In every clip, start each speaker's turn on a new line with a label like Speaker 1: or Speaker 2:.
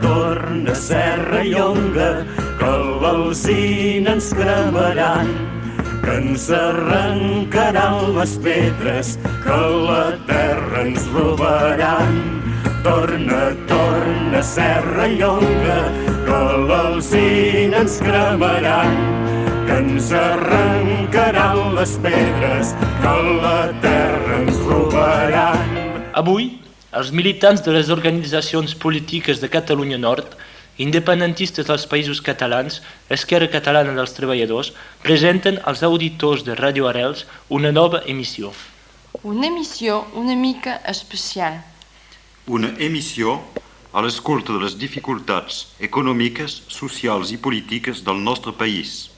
Speaker 1: torna, serra llonga, que l'alzina ens cremaran, que ens arrencaran les pedres, que la terra ens robaran. Torna, serra llonga, que l'alzina ens cremaran, que ens arrencaran les pedres, que la terra ens robaran.
Speaker 2: Avui, els militants de les organitzacions polítiques de Catalunya Nord, independentistes dels Països Catalans, Esquerra Catalana dels Treballadors, presenten als auditors de Ràdio Arrels una nova emissió.
Speaker 3: Una emissió una mica especial.
Speaker 4: Una emissió a l'escolta de les dificultats econòmiques, socials i polítiques del nostre país.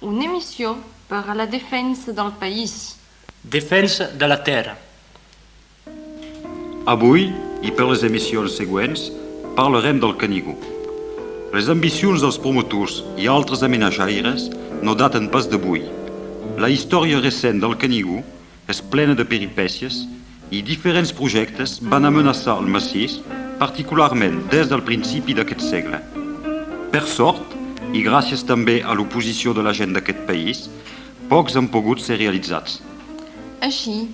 Speaker 3: Una emissió per a la defensa del país.
Speaker 2: Defensa de la terra.
Speaker 4: Avui, i per les emissions següents, parlarem del Canigó. Les ambicions dels promotors i altres amenaçaires no daten pas d'avui. La història recent del Canigó és plena de peripècies i diferents projectes van amenaçar el massís, particularment des del principi d'aquest segle. Per sort, i gràcies també a l'oposició de la gent d'aquest país, pocs han pogut ser realitzats.
Speaker 3: Així,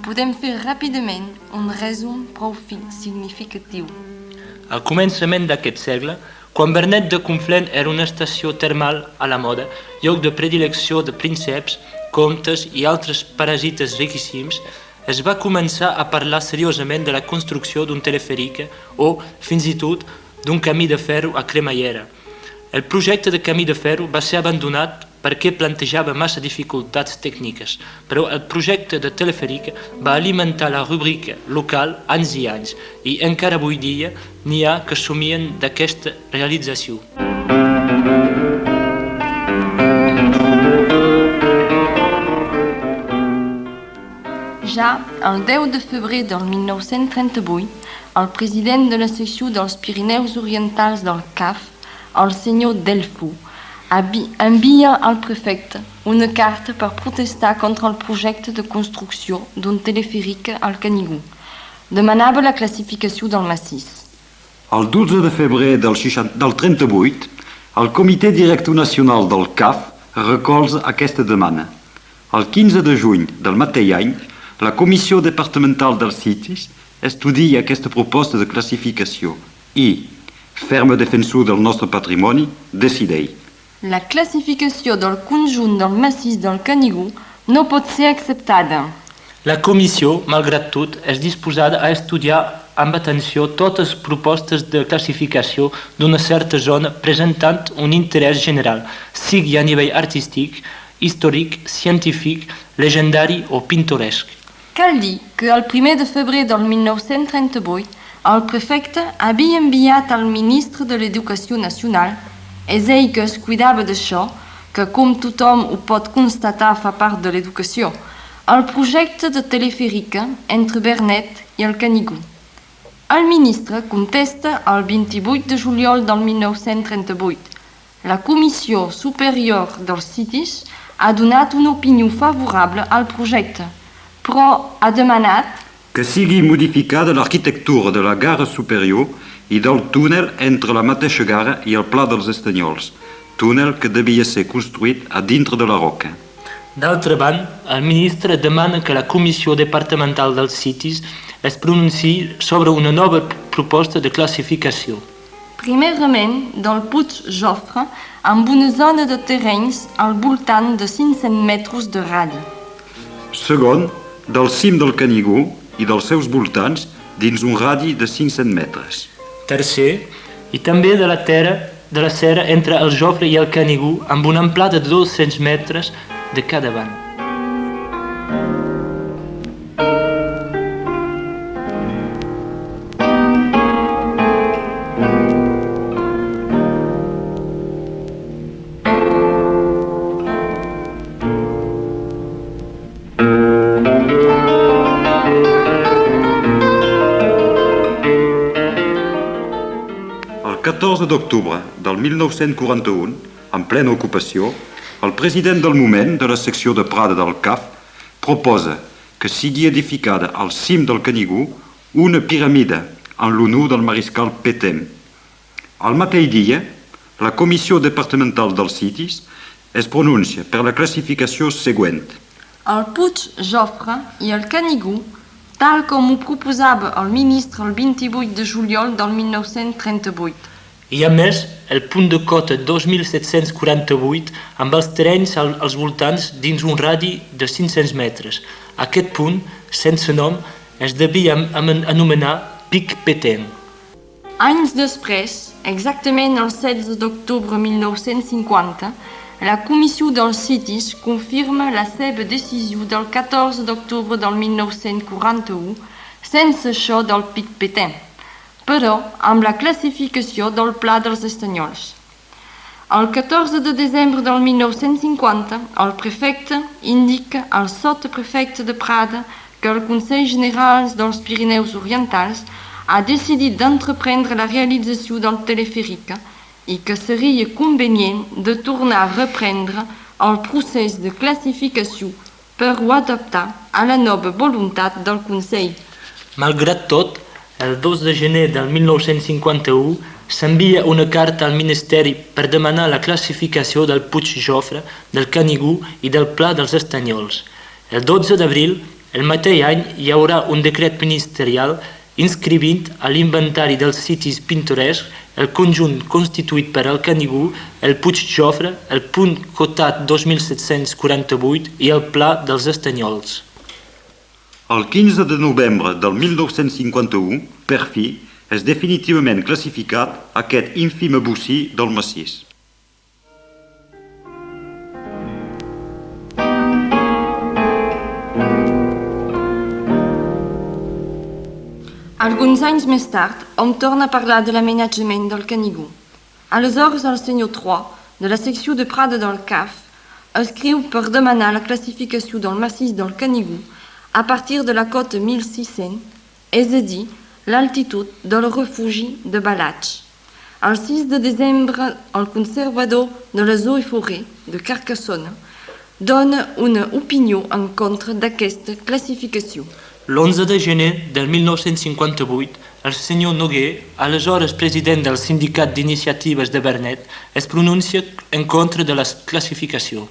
Speaker 3: podem fer ràpidament un resum prou significatiu.
Speaker 2: Al començament d'aquest segle, quan Bernet de Conflent era una estació termal a la moda, lloc de predilecció de prínceps, comtes i altres parasites riquíssims, es va començar a parlar seriosament de la construcció d'un telefèric o, fins i tot, d'un camí de ferro a cremallera. El projecte de camí de ferro va ser abandonat perquè plantejava massa dificultats tècniques, però el projecte de telefèric va alimentar la rúbrica local anys i anys, i encara avui dia n'hi ha que somien d'aquesta realització.
Speaker 3: Ja el 10 de febrer del 1938, el president de la secció dels Pirineus Orientals del CAF, el senyor Delfou, envia al prefecte una carta per protestar contra el projecte de construcció d'un telefèric al Canigó. Demanava la classificació del massís.
Speaker 4: El 12 de febrer del 38, el Comitè Directiu Nacional del CAF recolza aquesta demanda. El 15 de juny del mateix any, la Comissió Departamental dels Sitis estudia aquesta proposta de classificació i, ferme defensor del nostre patrimoni, decideix.
Speaker 3: La classificació del conjunt del massís del Canigó no pot ser acceptada.
Speaker 2: La comissió, malgrat tot, és disposada a estudiar amb atenció totes les propostes de classificació d'una certa zona presentant un interès general, sigui a nivell artístic, històric, científic, legendari o pintoresc.
Speaker 3: Cal dir que el 1 de febrer del 1938 el prefecte havia enviat al ministre de l'Educació Nacional, és ell que es cuidava d'això, que com tothom ho pot constatar fa part de l'educació, el projecte de telefèric entre Bernet i el Canigó. El ministre contesta el 28 de juliol del 1938. La Comissió Superior dels Sitis ha donat una opinió favorable al projecte, però ha demanat
Speaker 4: que sigui modificada l'arquitectura de la gara superior i del túnel entre la mateixa gara i el Pla dels Estanyols, túnel que devia ser construït a dintre de la roca.
Speaker 2: D'altra banda, el ministre demana que la Comissió Departamental dels Sitis es pronunciï sobre una nova proposta de classificació.
Speaker 3: Primerament del Puig Jofre amb una zona de terrenys al voltant de 500 metres de radi.
Speaker 4: Segon, del cim del Canigó i dels seus voltants dins un radi de 500 metres.
Speaker 2: Tercer, i també de la serra entre el Jofre i el Canigó amb una amplada de 200 metres de cada banda.
Speaker 4: El 14 d'octubre del 1941, en plena ocupació, el president del moment de la secció de Prada del CAF proposa que sigui edificada al cim del Canigó una piramida en l'honor del mariscal Pétain. El mateix dia, la Comissió Departamental dels Sitis es pronuncia per la classificació següent.
Speaker 3: El Puig Jofre i el Canigó, tal com ho proposava el ministre el 28 de juliol del 1938.
Speaker 2: I a més, el punt de cota 2.748 amb els terrenys als voltants dins un radi de 500 metres. Aquest punt, sense nom, es devia anomenar Pic Pétain.
Speaker 3: Anys després, exactament el 16 d'octubre 1950, la Comissió dels Sitis confirma la seva decisió del 14 d'octubre del 1941 sense això del Pic Pétain, però amb la classificació del Pla dels Estanyols. El 14 de desembre del 1950, el prefecte indica al sotprefecte de Prada que el Consell General dels Pirineus Orientals ha decidit d'entreprendre la realització del telefèric i que seria convenient de tornar a reprendre el procés de classificació per ho adaptar a la nova voluntat del Consell.
Speaker 2: Malgrat tot, el 2 de gener del 1951 s'envia una carta al Ministeri per demanar la classificació del Puig Jofre, del Canigó i del Pla dels Estanyols. El 12 d'abril, el mateix any, hi haurà un decret ministerial inscrivint a l'inventari dels sitis pintorescs el conjunt constituït per el Canigó, el Puig Jofre, el punt cotat 2748 i el Pla dels Estanyols.
Speaker 4: El 15 de novembre del 1951, per fi, és definitivament classificat aquest ínfime bocí del massís.
Speaker 3: Alguns anys més tard, hom torna a parlar de l'aménagement del Canigó. Aleshores, el senyor Trois, de la secció de Prada del CAF, escriu per demanar la classificació del massís del Canigó a partir de la cota 1600, és a dir, l'altitud del refugi de Balatx. El 6 de desembre, el conservador de les Eaux et Forêts de Carcassonne dona una opinió en contra d'aquesta classificació.
Speaker 2: L'11 de gener del 1958, el senyor Noguer, aleshores president del Sindicat d'Iniciatives de Vernet, es pronuncia en contra de la classificació.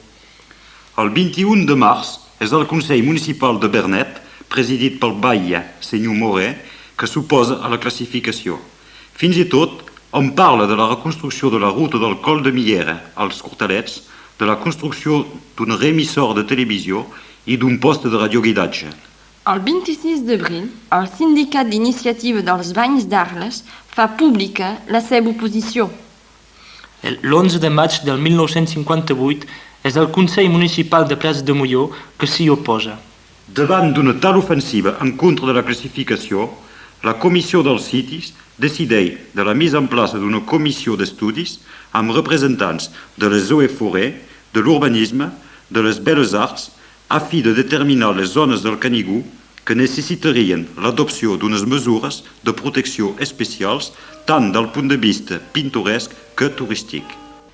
Speaker 4: El 21 de març és el Consell Municipal de Vernet, presidit pel batlle senyor Moret, que s'oposa a la classificació. Fins i tot, on parla de la reconstrucció de la ruta del Col de Millera als Hortalets, de la construcció d'un remissor de televisió i d'un poste de radioguidatge.
Speaker 3: El 26 d'abril, el Sindicat d'Iniciativa dels Banys d'Arles fa pública la seva oposició.
Speaker 2: L'11 de maig del 1958 és el Consell Municipal de Prats de Molló que s'hi oposa.
Speaker 4: Davant d'una tal ofensiva en contra de la classificació, la Comissió dels Sitis decideix de la mise en place d'una comissió d'estudis amb representants de les Eaux et Forêts, de l'urbanisme, de les belles arts, a fi de determinar les zones del Canigó que necessitarien l'adopció d'unes mesures de protecció especials tant del punt de vista pintoresc que turístic.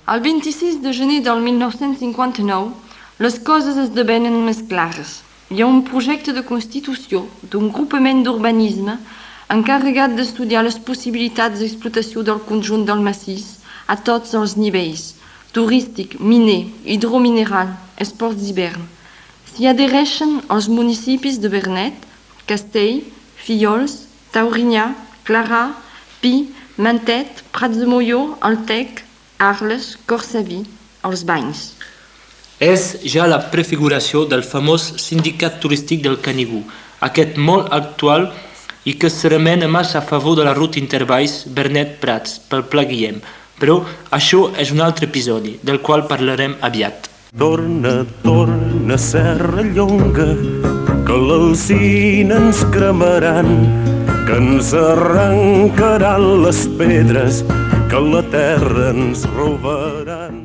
Speaker 3: El 26 de gener del 1959, les coses esdevenen més clares. Hi ha un projecte de constitució d'un grupament d'urbanisme encarregat d'estudiar les possibilitats d'explotació del conjunt del massís a tots els nivells, turístic, miner, hidromineral, esports d'hivern. S'hi adhereixen els municipis de Vernet, Castell, Fillols, Taurinyà, Clarà, Pi, Mantet, Prats de Molló, Altec, Arles, Cortsaví, els Banys.
Speaker 2: És ja la prefiguració del famós sindicat turístic del Canigó, aquest molt actual i que se remena massa a favor de la ruta Intervalls Vernet-Prats pel Pla Guillem, però això és un altre episodi, del qual parlarem aviat.
Speaker 1: Torna, torna, serra llonga, que l'alzina ens cremaran, que ens arrencaran les pedres, que la terra ens robaran.